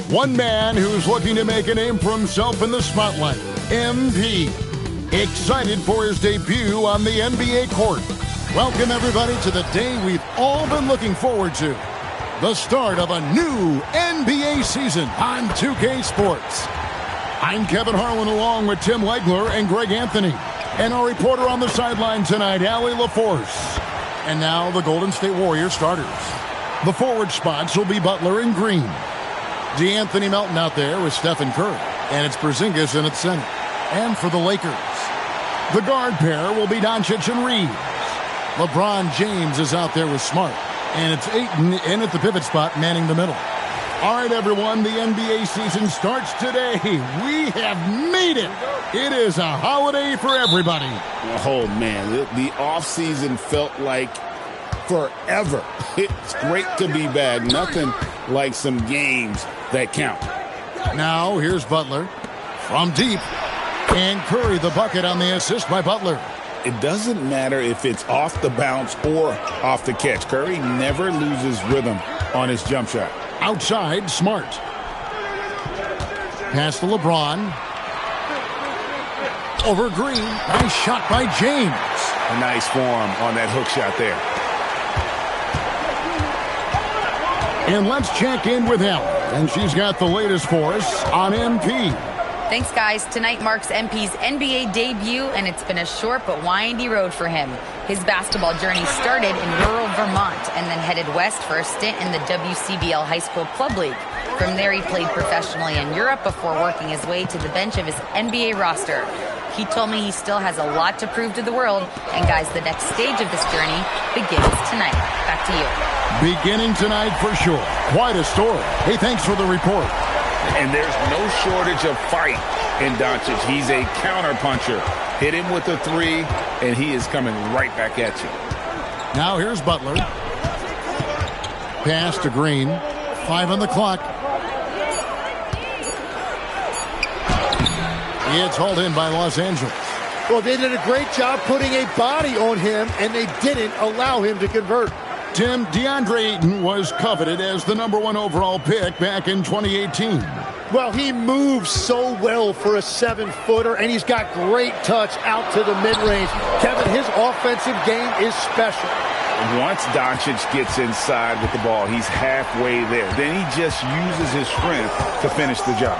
One man who's looking to make a name for himself in the spotlight, MP. Excited for his debut on the NBA court. Welcome, everybody, to the day we've all been looking forward to. The start of a new NBA season on 2K Sports. I'm Kevin Harlan along with Tim Legler and Greg Anthony. And our reporter on the sideline tonight, Allie LaForce. And now the Golden State Warriors starters. The forward spots will be Butler and Green. DeAnthony Melton out there with Stephen Curry. And it's Porzingis in at center. And for the Lakers, the guard pair will be Doncic and Reeves. LeBron James is out there with Smart. And it's Ayton in at the pivot spot, manning the middle. All right, everyone, the NBA season starts today. We have made it. It is a holiday for everybody. Oh, man, the offseason felt like forever. It's great to be back. Nothing like some games that count. Now, here's Butler from deep. And Curry the bucket on the assist by Butler. It doesn't matter if it's off the bounce or off the catch. Curry never loses rhythm on his jump shot. Outside, Smart. Pass to LeBron. Over Green. Nice shot by James. A nice form on that hook shot there. And let's check in with Ellen. And she's got the latest for us on MP. Thanks, guys. Tonight marks MP's NBA debut, and it's been a short but windy road for him. His basketball journey started in rural Vermont and then headed west for a stint in the WCBL High School Club League. From there, he played professionally in Europe before working his way to the bench of his NBA roster. He told me he still has a lot to prove to the world, and guys, the next stage of this journey begins tonight. Back to you. Beginning tonight for sure. Quite a story. Hey, thanks for the report. And there's no shortage of fight in Doncic. He's a counterpuncher. Hit him with a three, and he is coming right back at you. Now here's Butler. Pass to Green. 5 on the clock. It's hauled in by Los Angeles. Well, they did a great job putting a body on him, and they didn't allow him to convert. Tim, DeAndre Ayton was coveted as the #1 overall pick back in 2018. Well, he moves so well for a 7-footer, and he's got great touch out to the mid-range. Kevin, his offensive game is special. Once Doncic gets inside with the ball, he's halfway there. Then he just uses his strength to finish the job.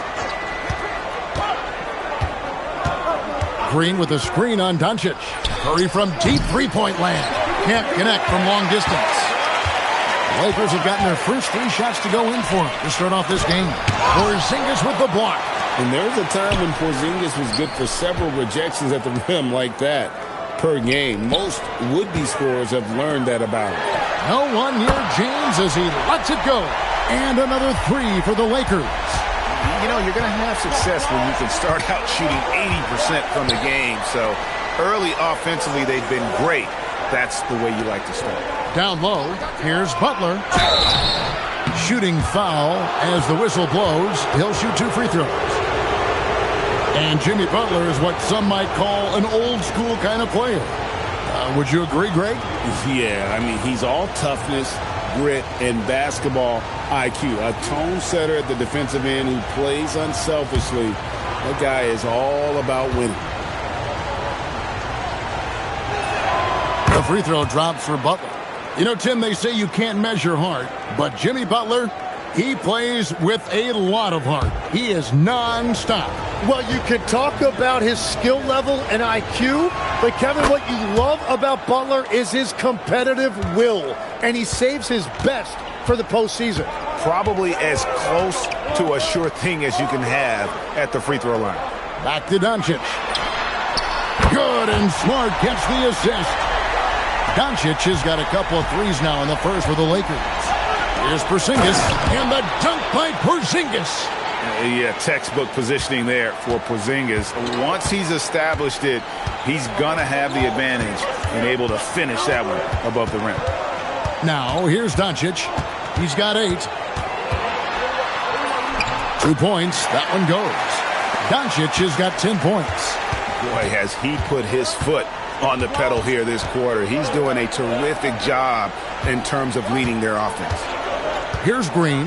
Green with a screen on Doncic. Curry from deep three-point land. Can't connect from long distance. The Lakers have gotten their first 3 shots to go in for him to start off this game. Porzingis with the block. And there was a time when Porzingis was good for several rejections at the rim like that per game. Most would-be scorers have learned that about him. No one near James as he lets it go. And another 3 for the Lakers. You know, you're going to have success when you can start out shooting 80% from the game. So early offensively, they've been great. That's the way you like to start. Down low, here's Butler. Shooting foul as the whistle blows. He'll shoot 2 free throws. And Jimmy Butler is what some might call an old-school kind of player. Would you agree, Greg? Yeah, I mean, he's all toughness, grit, and basketball IQ. A tone setter at the defensive end who plays unselfishly. That guy is all about winning. The free throw drops for Butler. You know, Tim, they say you can't measure heart, but Jimmy Butler, he plays with a lot of heart. He is non-stop. Well, you can talk about his skill level and IQ, but Kevin, what you love about Butler is his competitive will, and he saves his best for the postseason. Probably as close to a sure thing as you can have at the free throw line. Back to Doncic. Good, and Smart gets the assist. Doncic has got a couple of threes now in the first for the Lakers. Here's Porzingis, and the dunk by Porzingis. Yeah, textbook positioning there for Porzingis. Once he's established it, he's going to have the advantage and able to finish that one above the rim. Now, here's Doncic. He's got 8. 2 points. That one goes. Doncic has got 10 points. Boy, has he put his foot on the pedal here this quarter. He's doing a terrific job in terms of leading their offense. Here's Green.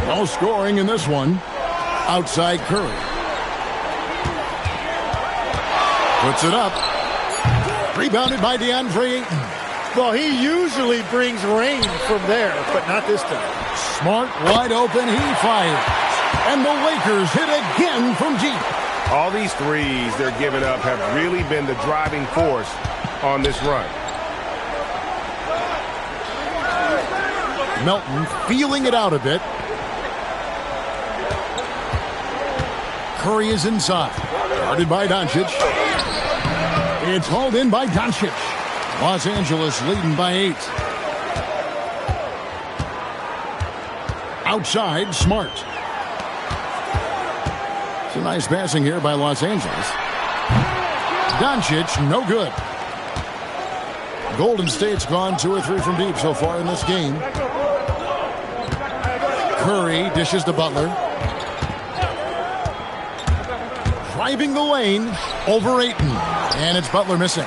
No scoring in this one. Outside Curry. Puts it up. Rebounded by DeAndre Ayton. Well, he usually brings rain from there, but not this time. Smart, wide open, he fires. And the Lakers hit again from deep. All these threes they're giving up have really been the driving force on this run. Melton feeling it out a bit. Curry is inside. Guarded by Doncic. It's hauled in by Doncic. Los Angeles leading by 8. Outside, Smart. It's a nice passing here by Los Angeles. Doncic, no good. Golden State's gone 2 or 3 from deep so far in this game. Curry dishes to Butler. Driving the lane over Ayton. And it's Butler missing.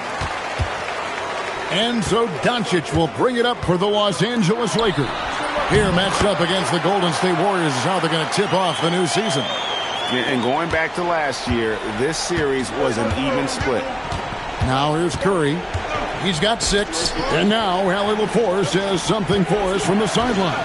And so Doncic will bring it up for the Los Angeles Lakers. Here matched up against the Golden State Warriors is how they're going to tip off the new season. And going back to last year, this series was an even split. Now here's Curry. He's got 6. And now Allie LaForce has something for us from the sideline.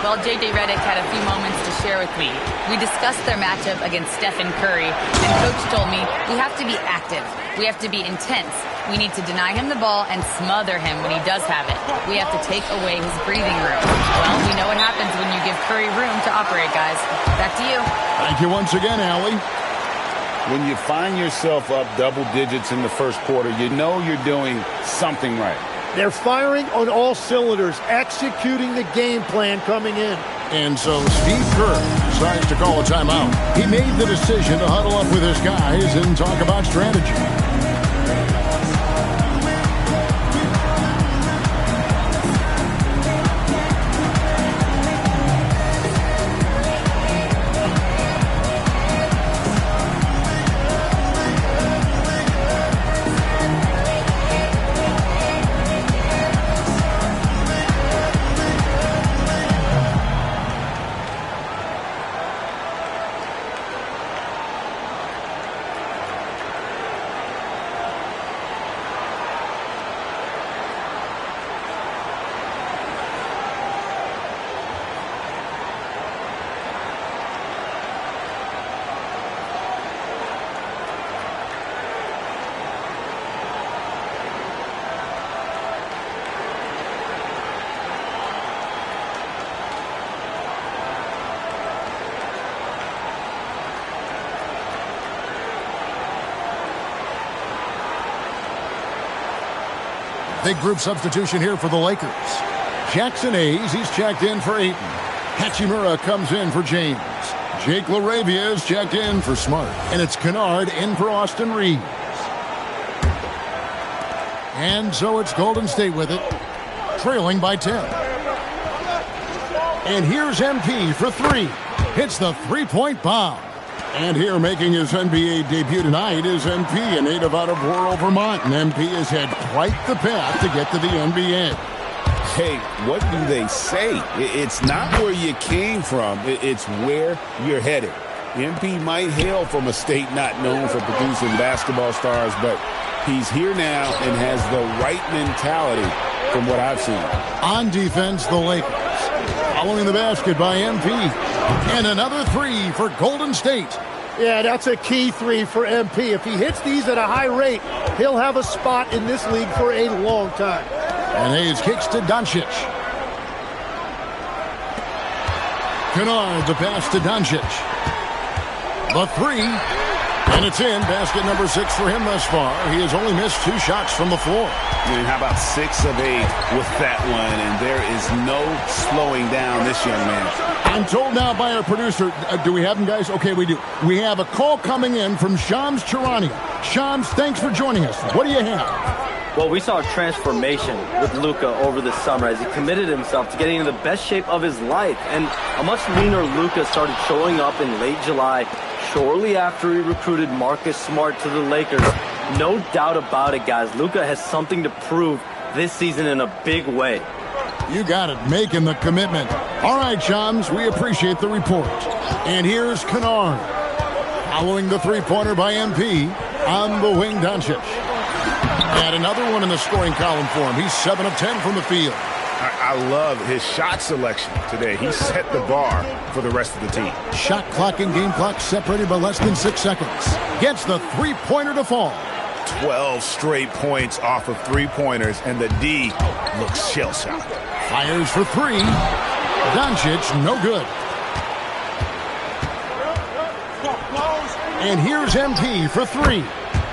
Well, J.J. Redick had a few moments to share with me. We discussed their matchup against Stephen Curry, and Coach told me we have to be active. We have to be intense. We need to deny him the ball and smother him when he does have it. We have to take away his breathing room. Well, we know what happens when you give Curry room to operate, guys. Back to you. Thank you once again, Allie. When you find yourself up double digits in the first quarter, you know you're doing something right. They're firing on all cylinders, executing the game plan coming in. And so Steve Kerr decides to call a timeout. He made the decision to huddle up with his guys and talk about strategy. Big group substitution here for the Lakers. Jackson Hayes, he's checked in for Ayton. Hachimura comes in for James. Jake LaRavia is checked in for Smart. And it's Kennard in for Austin Reeves. And so it's Golden State with it, trailing by 10. And here's MP for 3. Hits the three-point bomb. And here making his NBA debut tonight is MP, a native out of rural Vermont. And MP has had quite the path to get to the NBA. Hey, what do they say? It's not where you came from. It's where you're headed. MP might hail from a state not known for producing basketball stars, but he's here now and has the right mentality from what I've seen. On defense, the Lakers. Following the basket by MP. And another 3 for Golden State. Yeah, that's a key 3 for MP. If he hits these at a high rate, he'll have a spot in this league for a long time. And Hayes kicks to Doncic. Kennard the pass to Doncic. The 3. And it's in. Basket number 6 for him thus far. He has only missed 2 shots from the floor. And how about 6 of 8 with that one? And there is no slowing down this young man. I'm told now by our producer, do we have him, guys? Okay, we do. We have a call coming in from Shams Charania. Shams, thanks for joining us. What do you have? Well, we saw a transformation with Luka over the summer as he committed himself to getting in the best shape of his life. And a much leaner Luka started showing up in late July, shortly after he recruited Marcus Smart to the Lakers. No doubt about it, guys. Luka has something to prove this season in a big way. You got it, making the commitment. All right, chums, we appreciate the report. And here's Kennard. Following the three-pointer by MP on the wing, Doncic. And another one in the scoring column for him. He's 7 of 10 from the field. I love his shot selection today. He set the bar for the rest of the team. Shot clock and game clock separated by less than 6 seconds. Gets the three-pointer to fall. 12 straight points off of three-pointers, and the D looks shell-shocked. Fires for three. Doncic, no good. And here's MP for three.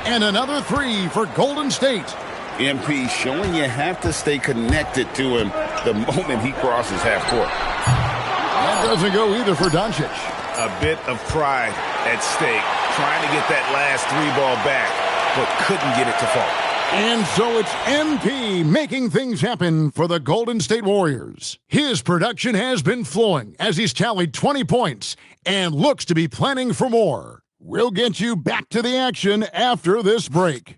And another three for Golden State. MP showing you have to stay connected to him the moment he crosses half court. That doesn't go either for Doncic. A bit of pride at stake, trying to get that last three ball back, but couldn't get it to fall. And so it's MP making things happen for the Golden State Warriors. His production has been flowing as he's tallied 20 points and looks to be planning for more. We'll get you back to the action after this break.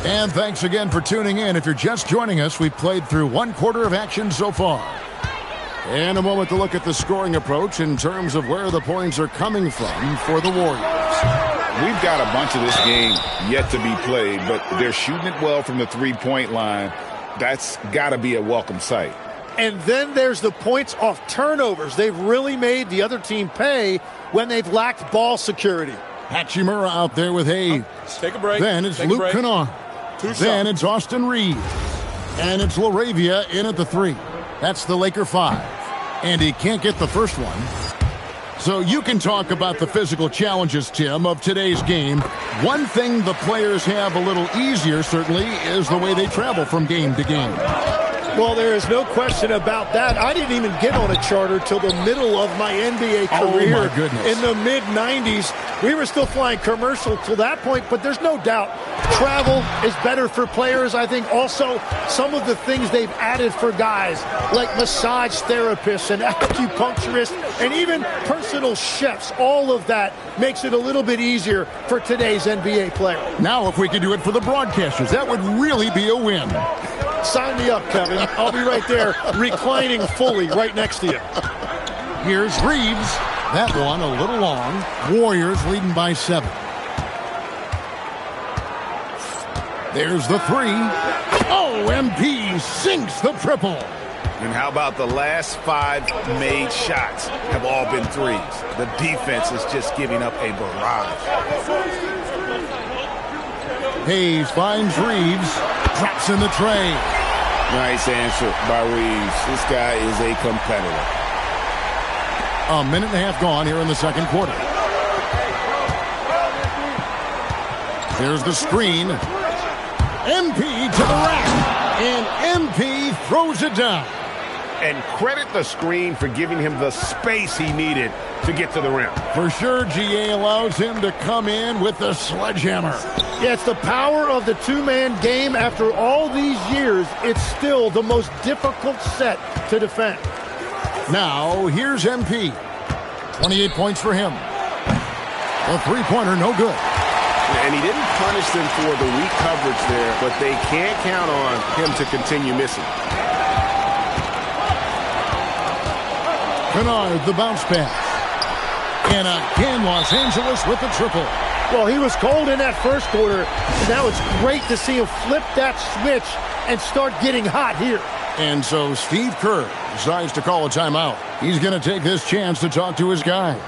And thanks again for tuning in. If you're just joining us, we've played through one quarter of action so far. And a moment to look at the scoring approach in terms of where the points are coming from for the Warriors. We've got a bunch of this game yet to be played, but they're shooting it well from the three-point line. That's got to be a welcome sight. And then there's the points off turnovers. They've really made the other team pay when they've lacked ball security. Hachimura out there with Hayes. Take a break. Then it's Luke Kennard. Then it's Austin Reeves. And it's LaRavia in at the three. That's the Laker 5. And he can't get the first one. So you can talk about the physical challenges, Tim, of today's game. One thing the players have a little easier, certainly, is the way they travel from game to game. Well, there is no question about that. I didn't even get on a charter till the middle of my NBA career. Oh, my goodness. In the mid-90s. We were still flying commercial till that point, but there's no doubt travel is better for players. I think also some of the things they've added for guys, like massage therapists and acupuncturists and even personal chefs, all of that makes it a little bit easier for today's NBA player. Now, if we could do it for the broadcasters, that would really be a win. Sign me up, Kevin. I'll be right there reclining fully right next to you. Here's Reeves. That one a little long. Warriors leading by 7. There's the three. Oh, MP sinks the triple. And how about the last 5 made shots have all been threes? The defense is just giving up a barrage. Hayes finds Reeves. Drops in the tray. Nice answer by Reeves. This guy is a competitor. A minute and a half gone here in the second quarter. There's the screen. MP to the rack. And MP throws it down. And credit the screen for giving him the space he needed to get to the rim. For sure, GA allows him to come in with the sledgehammer. Yeah, it's the power of the two-man game. After all these years, it's still the most difficult set to defend. Now, here's MP. 28 points for him. The three-pointer, no good. And he didn't punish them for the weak coverage there, but they can't count on him to continue missing. Kennard, the bounce pass. And again, Los Angeles with the triple. Well, he was cold in that first quarter. Now it's great to see him flip that switch and start getting hot here. And so Steve Kerr decides to call a timeout. He's going to take this chance to talk to his guys.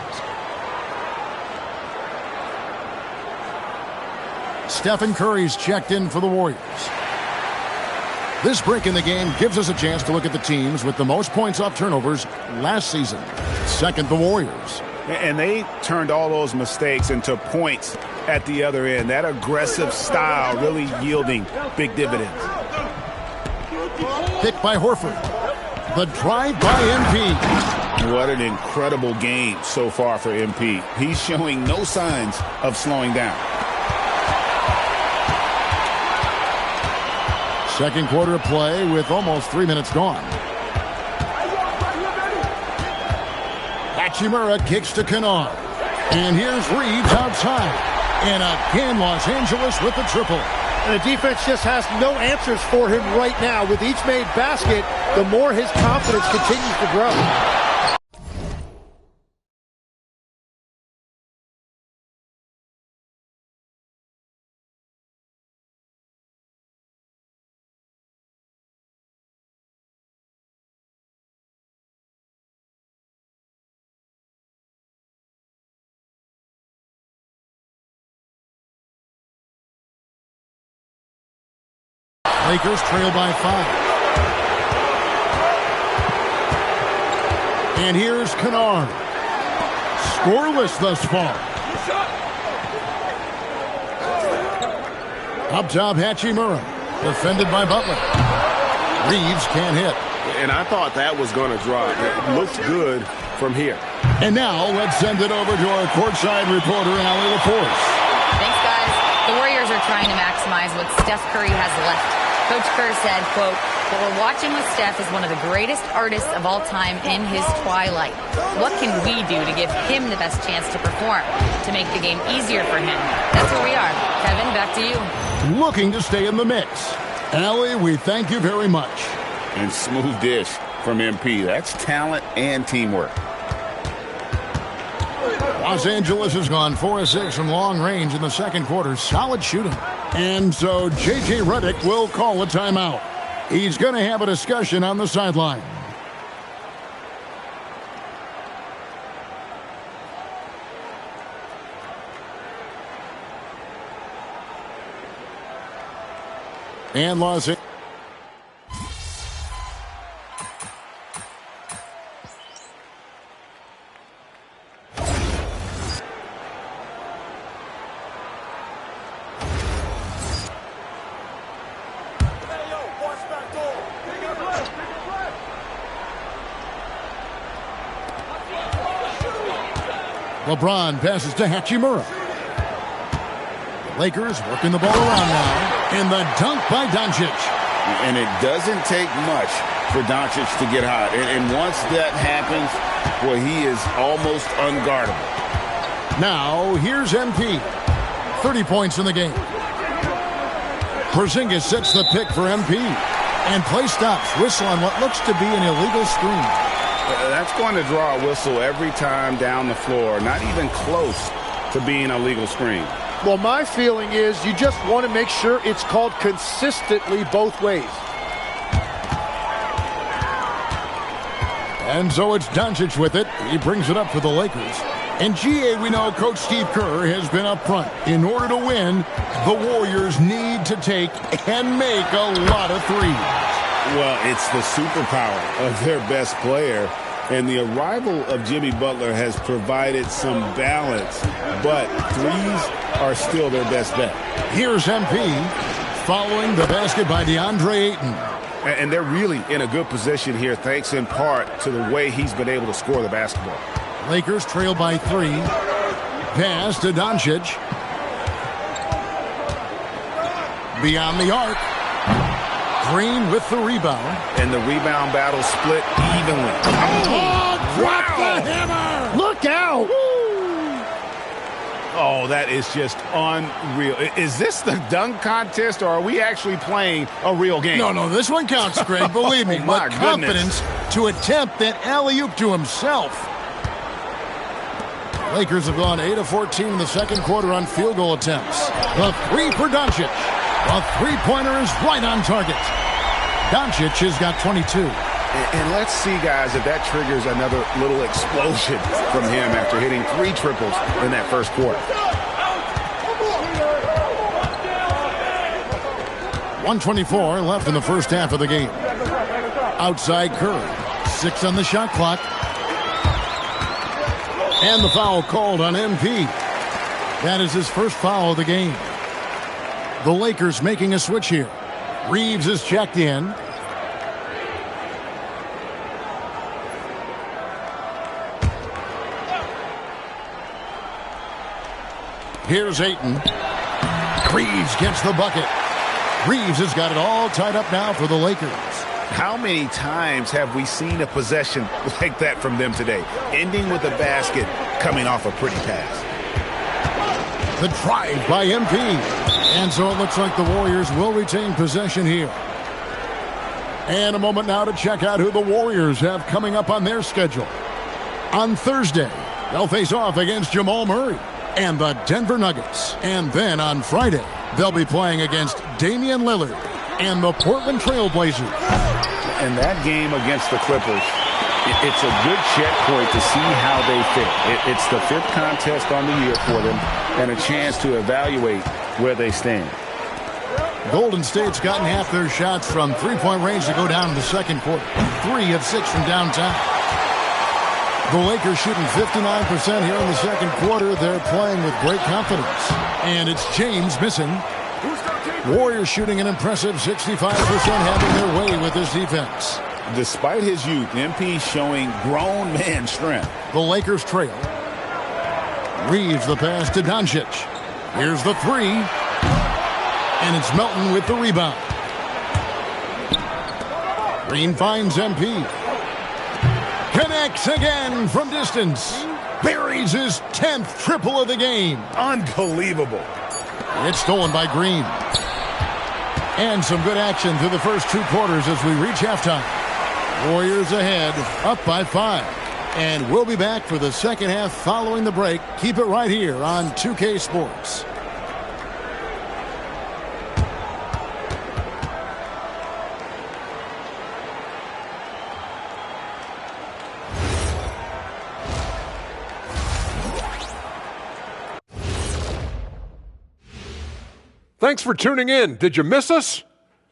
Stephen Curry's checked in for the Warriors. This break in the game gives us a chance to look at the teams with the most points off turnovers last season. Second, the Warriors. And they turned all those mistakes into points at the other end. That aggressive style really yielding big dividends. Pick by Horford. The drive by MP. What an incredible game so far for MP. He's showing no signs of slowing down. Second quarter of play with almost 3 minutes gone. Hachimura kicks to Kennard. And here's Reeves outside. And again, Los Angeles with the triple. And the defense just has no answers for him right now. With each made basket, the more his confidence continues to grow. Lakers trail by 5. And here's Kennard. Scoreless thus far. Up top, Hachimura. Defended by Butler. Reeves can't hit. And I thought that was going to drop. It looks good from here. And now let's send it over to our courtside reporter, Allie Laporte. Thanks, guys. The Warriors are trying to maximize what Steph Curry has left. Coach Kerr said, quote, "What we're watching with Steph is one of the greatest artists of all time in his twilight. What can we do to give him the best chance to perform, to make the game easier for him?" That's where we are. Kevin, back to you. Looking to stay in the mix. Allie, we thank you very much. And smooth dish from MP. That's talent and teamwork. Los Angeles has gone 4 of 6 from long range in the second quarter. Solid shooting. And so J.J. Redick will call a timeout. He's going to have a discussion on the sideline. And Los Angeles. LeBron passes to Hachimura. Lakers working the ball around now. And the dunk by Doncic. And it doesn't take much for Doncic to get hot. And once that happens, well, he is almost unguardable. Now, here's MP. 30 points in the game. Porzingis sets the pick for MP. And play stops. Whistle on what looks to be an illegal screen. That's going to draw a whistle every time down the floor. Not even close to being a legal screen. Well, my feeling is you just want to make sure it's called consistently both ways. And so it's Doncic with it. He brings it up for the Lakers. And GA, we know Coach Steve Kerr has been up front. In order to win, the Warriors need to take and make a lot of threes. Well, it's the superpower of their best player. And the arrival of Jimmy Butler has provided some balance. But threes are still their best bet. Here's MP following the basket by DeAndre Ayton. And they're really in a good position here, thanks in part to the way he's been able to score the basketball. Lakers trail by 3. Pass to Doncic. Beyond the arc. Green with the rebound. And the rebound battle split evenly. Oh, drop the hammer! Look out! Oh, that is just unreal. Is this the dunk contest, or are we actually playing a real game? No, this one counts, Greg. Believe me. Oh, my with confidence to attempt that alley-oop to himself. Lakers have gone 8 of 14 in the second quarter on field goal attempts. The 3 for Doncic. A three-pointer is right on target. Doncic has got 22. And let's see, guys, if that triggers another little explosion from him after hitting 3 triples in that first quarter. 1:24 left in the first half of the game. Outside Curry. 6 on the shot clock. And the foul called on MP. That is his first foul of the game. The Lakers making a switch here. Reeves is checked in. Here's Ayton. Reeves gets the bucket. Reeves has got it all tied up now for the Lakers. How many times have we seen a possession like that from them today? Ending with a basket, coming off a pretty pass. The drive by MP. And so it looks like the Warriors will retain possession here. And a moment now to check out who the Warriors have coming up on their schedule. On Thursday, they'll face off against Jamal Murray and the Denver Nuggets. And then on Friday, they'll be playing against Damian Lillard and the Portland Trail Blazers. And that game against the Clippers, it's a good checkpoint to see how they fit. It's the 5th contest on the year for them and a chance to evaluate where they stand. Golden State's gotten half their shots from three-point range to go down in the second quarter. 3 of 6 from downtown. The Lakers shooting 59% here in the second quarter. They're playing with great confidence. And it's James missing. Warriors shooting an impressive 65%, having their way with this defense. Despite his youth, MP showing grown man strength. The Lakers trail. Reeves the pass to Doncic. Here's the 3. And it's Melton with the rebound. Green finds MP. Connects again from distance. Buries his 10th triple of the game. Unbelievable. It's stolen by Green. And some good action through the first 2 quarters as we reach halftime. Warriors ahead, up by 5. And we'll be back for the second half following the break. Keep it right here on 2K Sports. Thanks for tuning in. Did you miss us?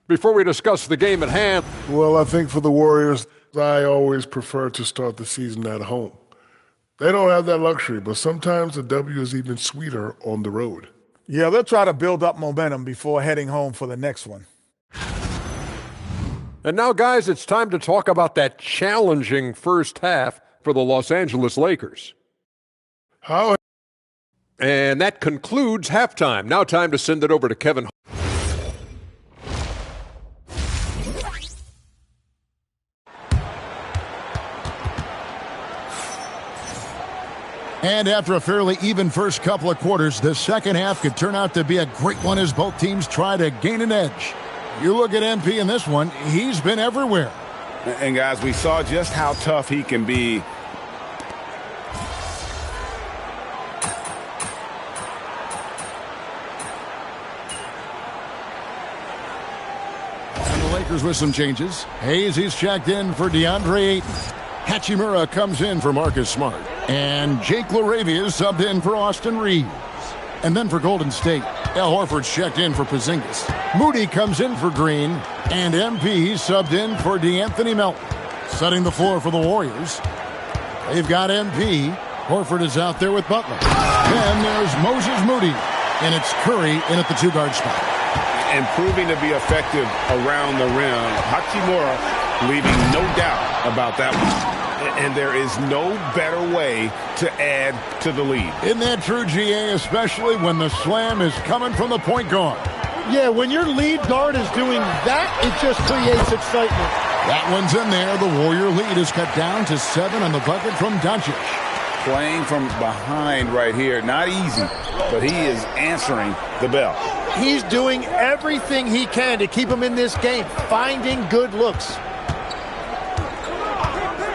Before we discuss the game at hand. Well, I think for the Warriors, I always prefer to start the season at home. They don't have that luxury, but sometimes the W is even sweeter on the road. Yeah, they'll try to build up momentum before heading home for the next one. And now, guys, it's time to talk about that challenging first half for the Los Angeles Lakers. How? And that concludes halftime. Now time to send it over to Kevin. And after a fairly even first couple of quarters, the second half could turn out to be a great one as both teams try to gain an edge. You look at MP in this one, he's been everywhere. And guys, we saw just how tough he can be. Lakers with some changes. Hayes, he's checked in for DeAndre Ayton. Hachimura comes in for Marcus Smart. And Jake LaRavia is subbed in for Austin Reeves. And then for Golden State, Al Horford's checked in for Porzingis. Moody comes in for Green. And MP subbed in for DeAnthony Melton. Setting the floor for the Warriors. They've got MP. Horford is out there with Butler. Then there's Moses Moody. And it's Curry in at the 2-guard spot. And proving to be effective around the rim. Hachimura leaving no doubt about that one. And there is no better way to add to the lead. Isn't that true, GA, especially when the slam is coming from the point guard? Yeah, when your lead guard is doing that, it just creates excitement. That one's in there. The Warrior lead is cut down to 7 on the bucket from Doncic. Playing from behind right here. Not easy, but he is answering the bell. He's doing everything he can to keep him in this game, finding good looks.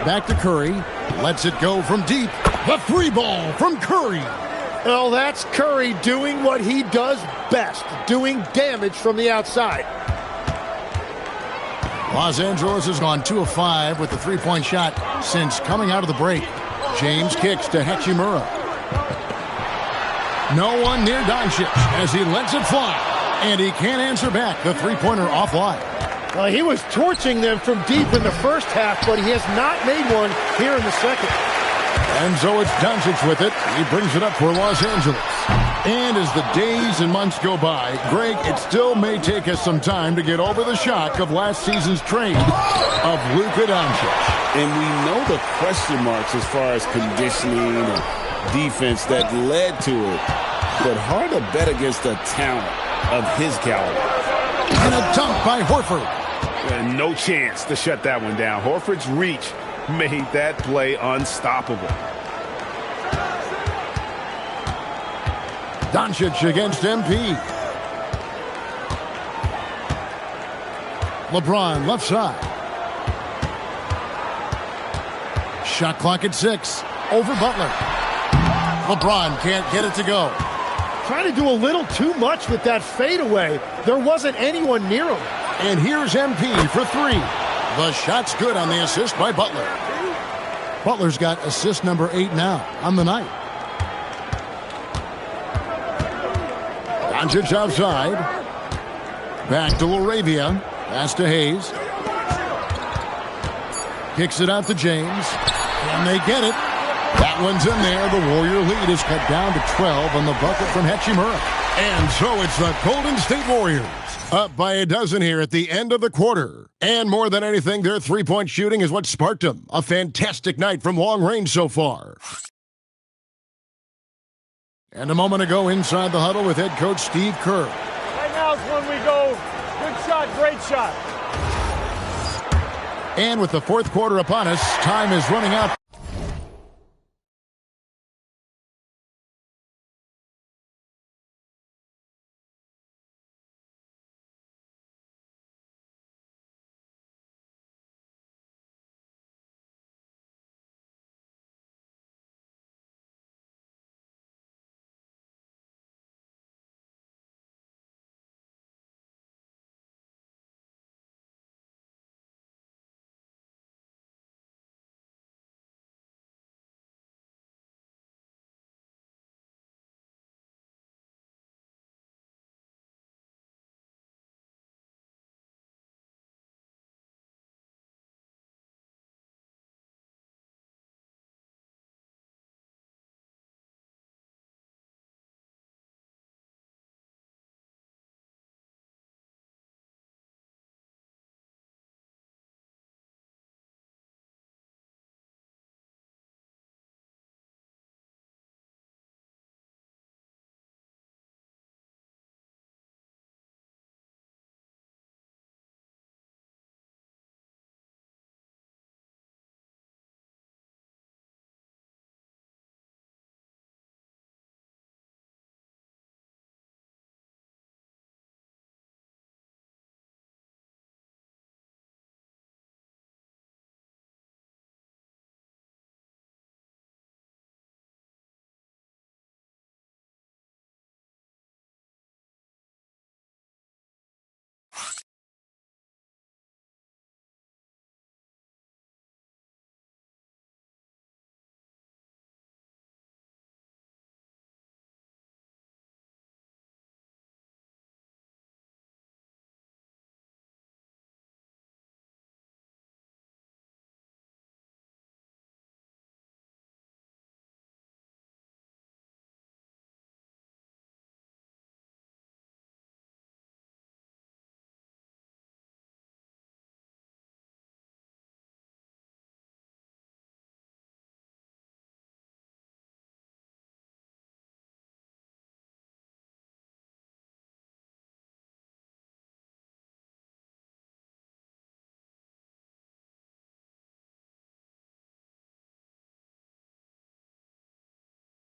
Back to Curry. Lets it go from deep. The 3 ball from Curry. Well, that's Curry doing what he does best, doing damage from the outside. Los Angeles has gone 2 of 5 with the 3-point shot since coming out of the break. James kicks to Hachimura. No one near Doncic as he lets it fly. And he can't answer back. The 3-pointer offline. He was torching them from deep in the first half, but he has not made one here in the second. And so it's Doncic with it. He brings it up for Los Angeles. And as the days and months go by, Greg, it still may take us some time to get over the shock of last season's trade of Luka Doncic. And we know the question marks as far as conditioning and defense that led to it. But hard to bet against a talent of his caliber. And a dunk by Horford. No chance to shut that one down. Horford's reach made that play unstoppable. Doncic against MP. LeBron left side. Shot clock at 6. Over Butler. LeBron can't get it to go. Trying to do a little too much with that fadeaway. There wasn't anyone near him. And here's MP for 3. The shot's good on the assist by Butler. Butler's got assist number 8 now on the night. Doncic outside. Back to Laravia. Pass to Hayes. Kicks it out to James. And they get it. That one's in there. The Warrior lead is cut down to 12 on the bucket from Hachimura. And so it's the Golden State Warriors up by a dozen here at the end of the quarter. And more than anything, their three-point shooting is what sparked them. A fantastic night from long range so far. And a moment ago inside the huddle with head coach Steve Kerr. Right now is when we go, good shot, great shot. And with the fourth quarter upon us, time is running out.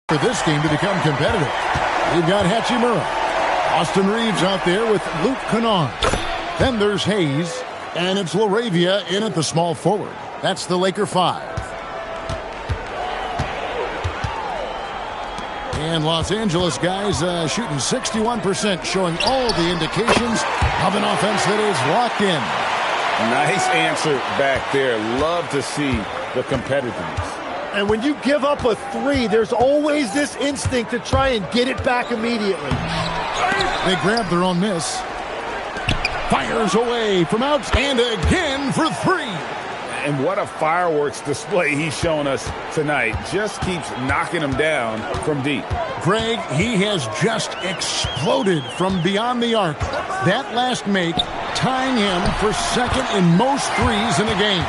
For this game to become competitive, you've got Hachimura. Austin Reeves out there with Luke Kennard. Then there's Hayes, and it's Laravia in at the small forward. That's the Laker 5. And Los Angeles guys shooting 61%, showing all the indications of an offense that is locked in. Nice answer back there. Love to see the competitiveness. And when you give up a 3, there's always this instinct to try and get it back immediately. They grab their own miss. Fires away from out and again for 3. And what a fireworks display he's shown us tonight. Just keeps knocking them down from deep. Greg, he has just exploded from beyond the arc. That last make tying him for second in most threes in the game.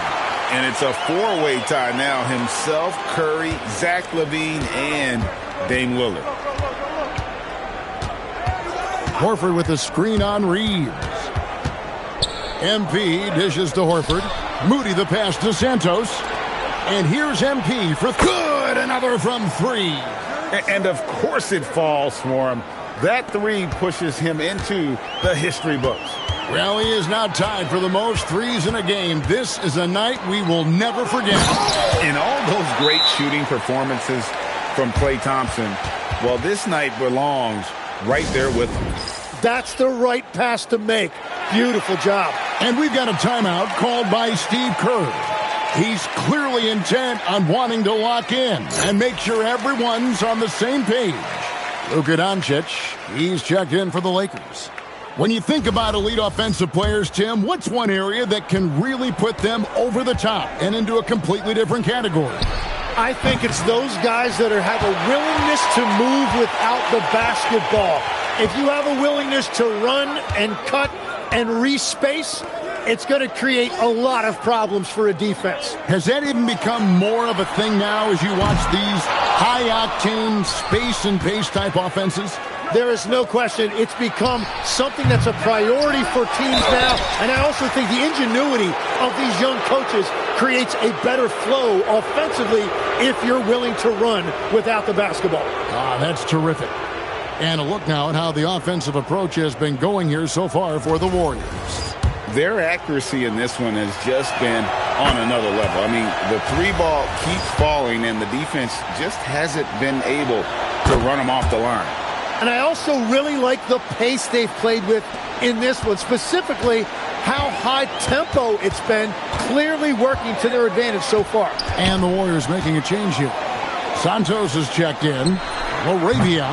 And it's a 4-way tie now. Himself, Curry, Zach LaVine, and Dame Lillard. Horford with a screen on Reeves. MP dishes to Horford. Moody the pass to Santos. And here's MP for good. Another from three. And of course it falls for him. That three pushes him into the history books. Well, he is now tied for the most threes in a game. This is a night we will never forget. In all those great shooting performances from Klay Thompson, well, this night belongs right there with him. That's the right pass to make. Beautiful job. And we've got a timeout called by Steve Kerr. He's clearly intent on wanting to lock in and make sure everyone's on the same page. Luka Doncic, he's checked in for the Lakers. When you think about elite offensive players, Tim, what's one area that can really put them over the top and into a completely different category? I think it's those guys that have a willingness to move without the basketball. If you have a willingness to run and cut and respace, it's going to create a lot of problems for a defense. Has that even become more of a thing now as you watch these high-octane space and pace type offenses? There is no question. It's become something that's a priority for teams now. And I also think the ingenuity of these young coaches creates a better flow offensively if you're willing to run without the basketball. That's terrific. And a look now at how the offensive approach has been going here so far for the Warriors. Their accuracy in this one has just been on another level. I mean, the three ball keeps falling, and the defense just hasn't been able to run them off the line. And I also really like the pace they've played with in this one, specifically how high tempo it's been, clearly working to their advantage so far. And the Warriors making a change here. Santos is checked in. Laravia,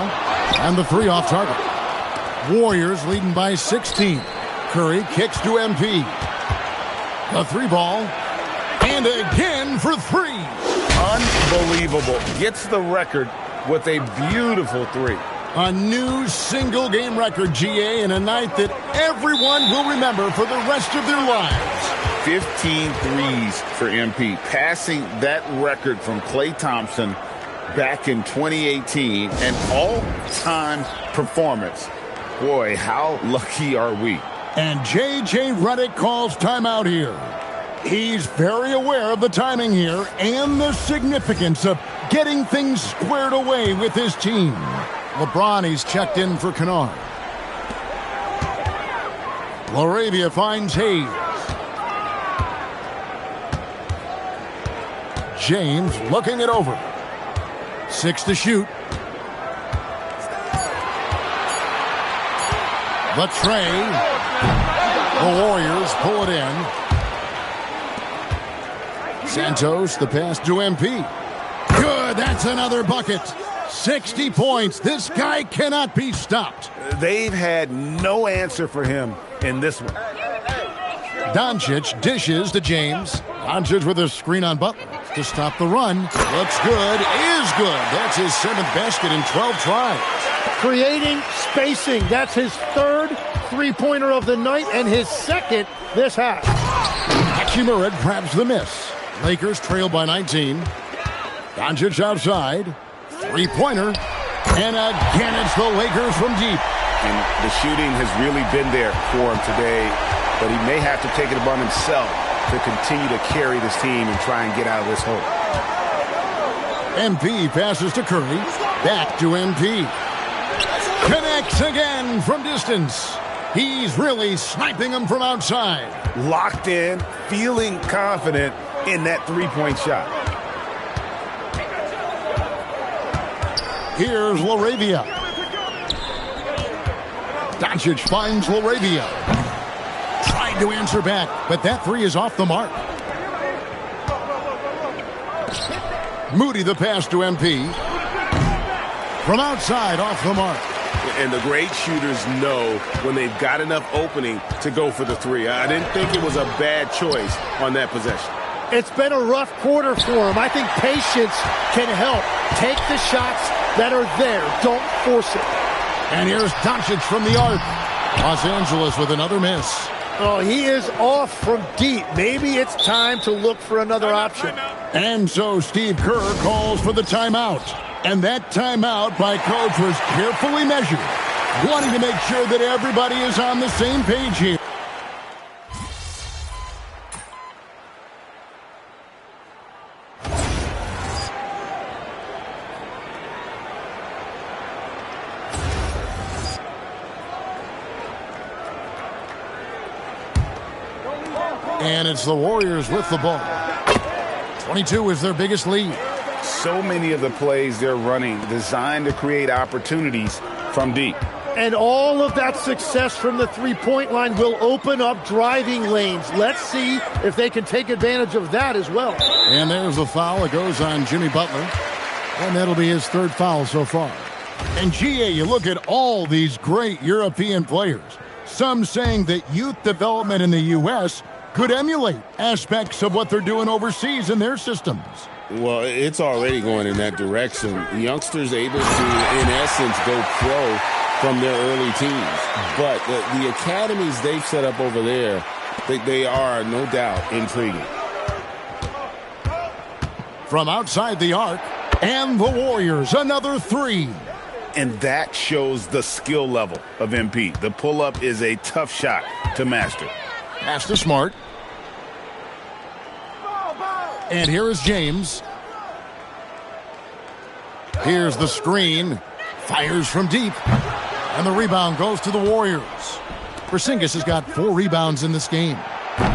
and the three off target. Warriors leading by 16. Curry kicks to MP. The three ball. And again for three. Unbelievable. Gets the record with a beautiful three. A new single-game record, GA, in a night that everyone will remember for the rest of their lives. 15 threes for MP, passing that record from Klay Thompson back in 2018, an all-time performance. Boy, how lucky are we? And J.J. Redick calls timeout here. He's very aware of the timing here and the significance of getting things squared away with his team. LeBron, he's checked in for Kennard. Laravia finds Hayes. James looking it over. 6 to shoot. The tray. The Warriors pull it in. Santos, the pass to MP. Good, that's another bucket. 60 points. This guy cannot be stopped. They've had no answer for him in this one. Doncic dishes to James. Doncic with a screen on Butler to stop the run. Looks good, is good. That's his 7th basket in 12 tries. Creating spacing. That's his 3rd three-pointer of the night and his 2nd this half. Hachimura grabs the miss. Lakers trail by 19. Doncic outside. Three-pointer. And again, it's the Lakers from deep. And the shooting has really been there for him today, but he may have to take it upon himself to continue to carry this team and try and get out of this hole. MP passes to Curry. Back to MP. Connects again from distance. He's really sniping them from outside. Locked in, feeling confident in that three-point shot. Here's Laravia. Doncic finds Laravia. Tried to answer back, but that three is off the mark. Moody the pass to MP. From outside, off the mark. And the great shooters know when they've got enough opening to go for the three. I didn't think it was a bad choice on that possession. It's been a rough quarter for him. I think patience can help. Take the shots that are there. Don't force it. And here's Doncic from the arc. Los Angeles with another miss. Oh, he is off from deep. Maybe it's time to look for another option. And so Steve Kerr calls for the timeout. And that timeout by coach was carefully measured, wanting to make sure that everybody is on the same page here. And it's the Warriors with the ball. 22 is their biggest lead. So many of the plays they're running designed to create opportunities from deep. And all of that success from the three-point line will open up driving lanes. Let's see if they can take advantage of that as well. And there's a foul. It goes on Jimmy Butler. And that'll be his third foul so far. And GA, you look at all these great European players. Some saying that youth development in the U.S. could emulate aspects of what they're doing overseas in their systems. Well, it's already going in that direction. Youngsters able to, in essence, go pro from their early teens. But the academies they've set up over there, they are, no doubt, intriguing. From outside the arc, and the Warriors, another three. And that shows the skill level of MP. The pull-up is a tough shot to master. Pass to Smart. And here is James. Here's the screen. Fires from deep. And the rebound goes to the Warriors. Porzingis has got 4 rebounds in this game.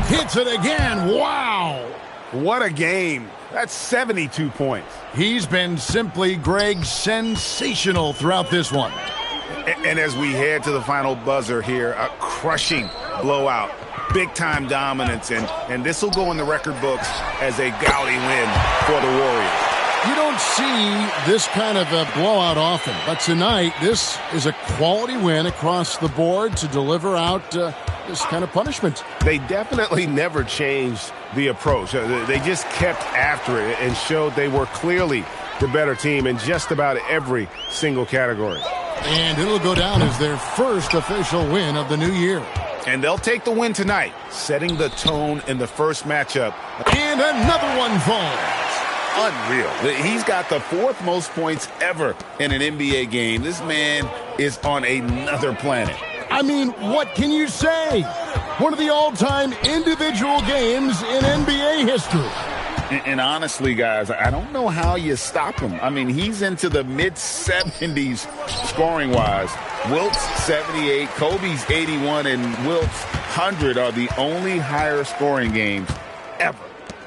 Hits it again. Wow. What a game. That's 72 points. He's been simply, Greg, sensational throughout this one. And as we head to the final buzzer here, a crushing blowout. Big-time dominance, and this will go in the record books as a gaudy win for the Warriors. You don't see this kind of a blowout often, but tonight this is a quality win across the board to deliver out this kind of punishment. They definitely never changed the approach. They just kept after it and showed they were clearly the better team in just about every single category. And it'll go down as their first official win of the new year. And they'll take the win tonight, setting the tone in the first matchup. And another one falls. Unreal. He's got the 4th most points ever in an NBA game. This man is on another planet. I mean, what can you say? One of the all-time individual games in NBA history. And honestly, guys, I don't know how you stop him. I mean, he's into the mid-70s scoring-wise. Wilt's 78, Kobe's 81, and Wilt's 100 are the only higher scoring games ever.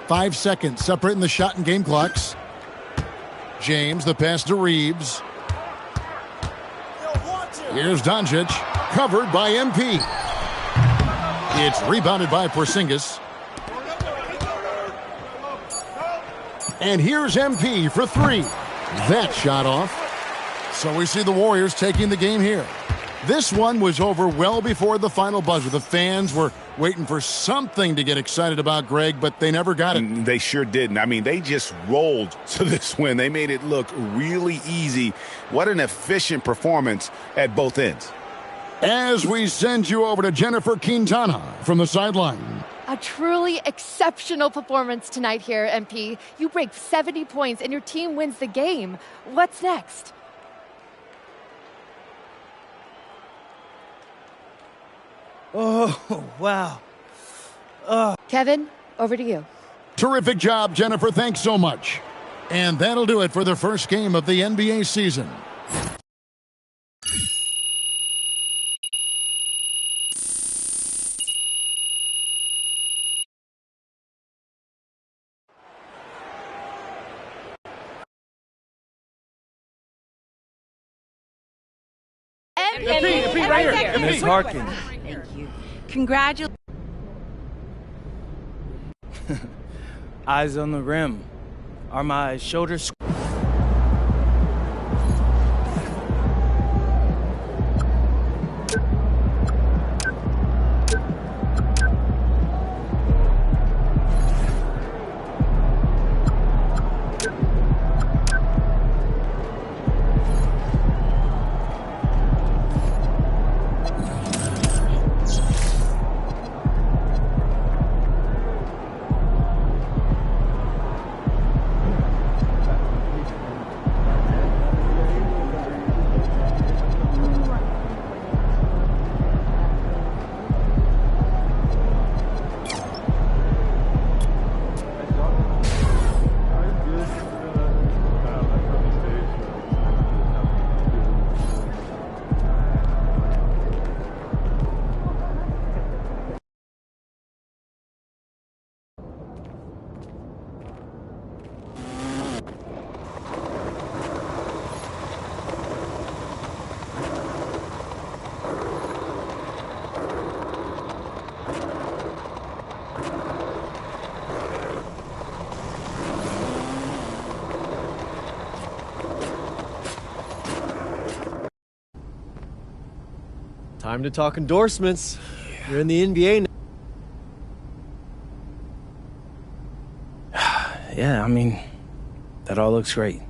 5 seconds separating the shot and game clocks. James, the pass to Reeves. Here's Doncic, covered by MP. It's rebounded by Porzingis. And here's MP for 3. That shot off. So we see the Warriors taking the game here. This one was over well before the final buzzer. The fans were waiting for something to get excited about, Greg, but they never got it. They sure didn't. I mean, they just rolled to this win. They made it look really easy. What an efficient performance at both ends. As we send you over to Jennifer Quintana from the sideline. A truly exceptional performance tonight here, MP. You break 70 points and your team wins the game. What's next? Oh, wow. Kevin, over to you. Terrific job, Jennifer. Thanks so much. And that'll do it for the first game of the NBA season. MP, right here. Miss Harkin. Thank you. Congratulations. Eyes on the rim. Are my shoulders... Time to talk endorsements. You're in the NBA now. Yeah, I mean, that all looks great.